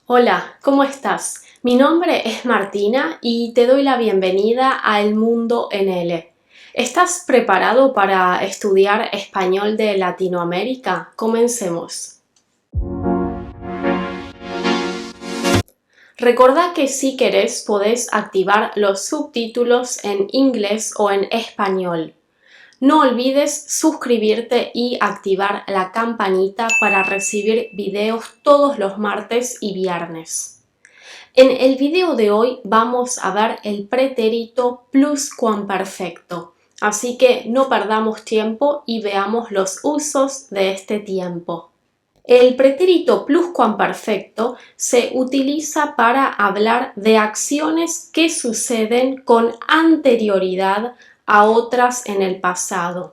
Hola, ¿cómo estás? Mi nombre es Martina y te doy la bienvenida a El Mundo en L. ¿Estás preparado para estudiar español de Latinoamérica? Comencemos. Recordá que si querés podés activar los subtítulos en inglés o en español. No olvides suscribirte y activar la campanita para recibir videos todos los martes y viernes. En el video de hoy vamos a ver el pretérito pluscuamperfecto, así que no perdamos tiempo y veamos los usos de este tiempo. El pretérito pluscuamperfecto se utiliza para hablar de acciones que suceden con anterioridad a otras en el pasado.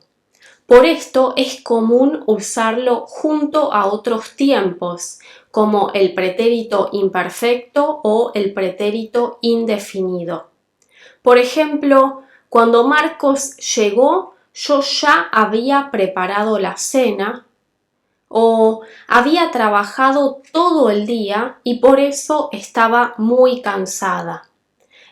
Por esto es común usarlo junto a otros tiempos, como el pretérito imperfecto o el pretérito indefinido. Por ejemplo, cuando Marcos llegó, yo ya había preparado la cena, o había trabajado todo el día y por eso estaba muy cansada.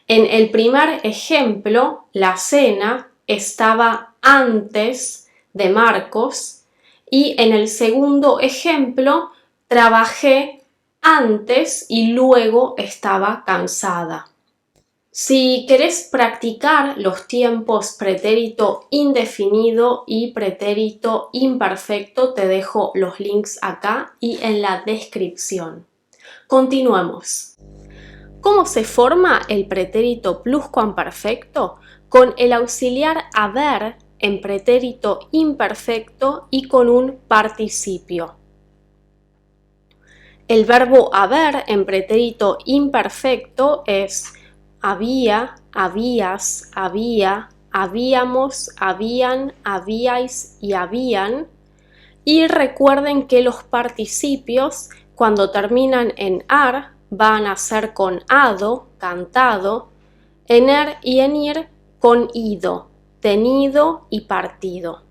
En el primer ejemplo, la cena estaba antes de Marcos y en el segundo ejemplo, trabajé antes y luego estaba cansada. Si querés practicar los tiempos pretérito indefinido y pretérito imperfecto, te dejo los links acá y en la descripción. Continuemos. ¿Cómo se forma el pretérito pluscuamperfecto? Con el auxiliar haber en pretérito imperfecto y con un participio. El verbo haber en pretérito imperfecto es había, habías, había, habíamos, habían, habíais y habían. Y recuerden que los participios, cuando terminan en ar, van a ser con ado, cantado, en er y en ir con ido, tenido y partido.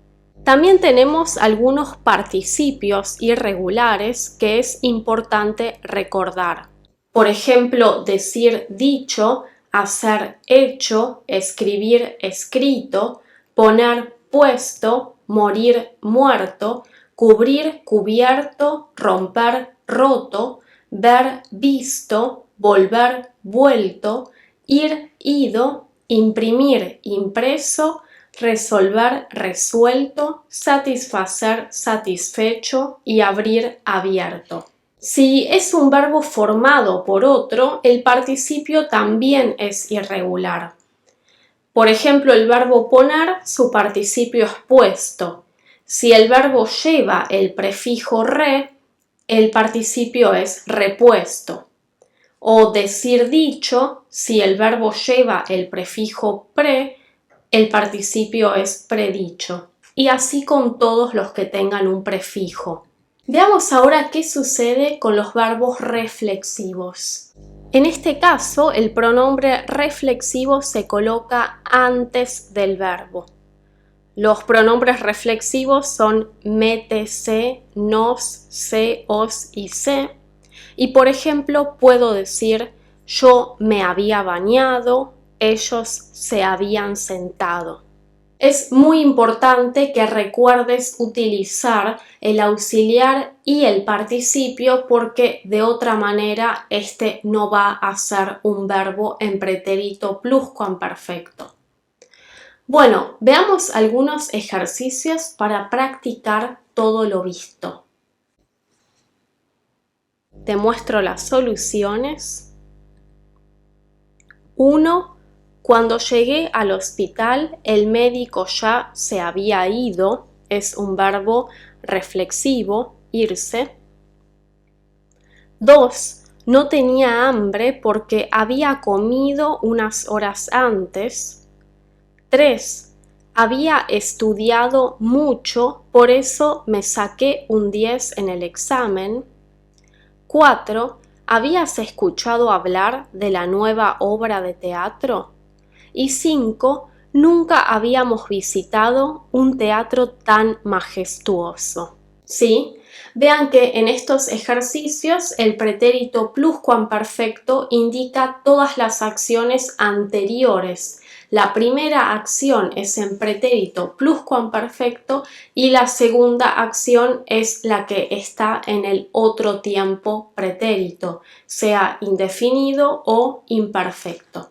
También tenemos algunos participios irregulares que es importante recordar. Por ejemplo, decir dicho, hacer hecho, escribir escrito, poner puesto, morir muerto, cubrir cubierto, romper roto, ver visto, volver vuelto, ir ido, imprimir impreso, resolver resuelto, satisfacer satisfecho y abrir abierto. Si es un verbo formado por otro, el participio también es irregular. Por ejemplo, el verbo poner, su participio es puesto. Si el verbo lleva el prefijo re, el participio es repuesto. O decir dicho, si el verbo lleva el prefijo pre, el participio es predicho. Y así con todos los que tengan un prefijo. Veamos ahora qué sucede con los verbos reflexivos. En este caso, el pronombre reflexivo se coloca antes del verbo. Los pronombres reflexivos son mete, se, nos, se, os y se. Y por ejemplo, puedo decir yo me había bañado, ellos se habían sentado. Es muy importante que recuerdes utilizar el auxiliar y el participio porque de otra manera este no va a ser un verbo en pretérito pluscuamperfecto. Bueno, veamos algunos ejercicios para practicar todo lo visto. Te muestro las soluciones. 1. Cuando llegué al hospital, el médico ya se había ido, es un verbo reflexivo, irse. 2. No tenía hambre porque había comido unas horas antes. 3. Había estudiado mucho, por eso me saqué un 10 en el examen. 4. ¿Habías escuchado hablar de la nueva obra de teatro? Y 5. Nunca habíamos visitado un teatro tan majestuoso. ¿Sí? Vean que en estos ejercicios el pretérito pluscuamperfecto indica todas las acciones anteriores. La primera acción es en pretérito pluscuamperfecto y la segunda acción es la que está en el otro tiempo pretérito, sea indefinido o imperfecto.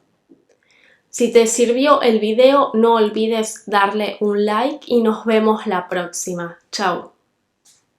Si te sirvió el video, no olvides darle un like y nos vemos la próxima. Chao.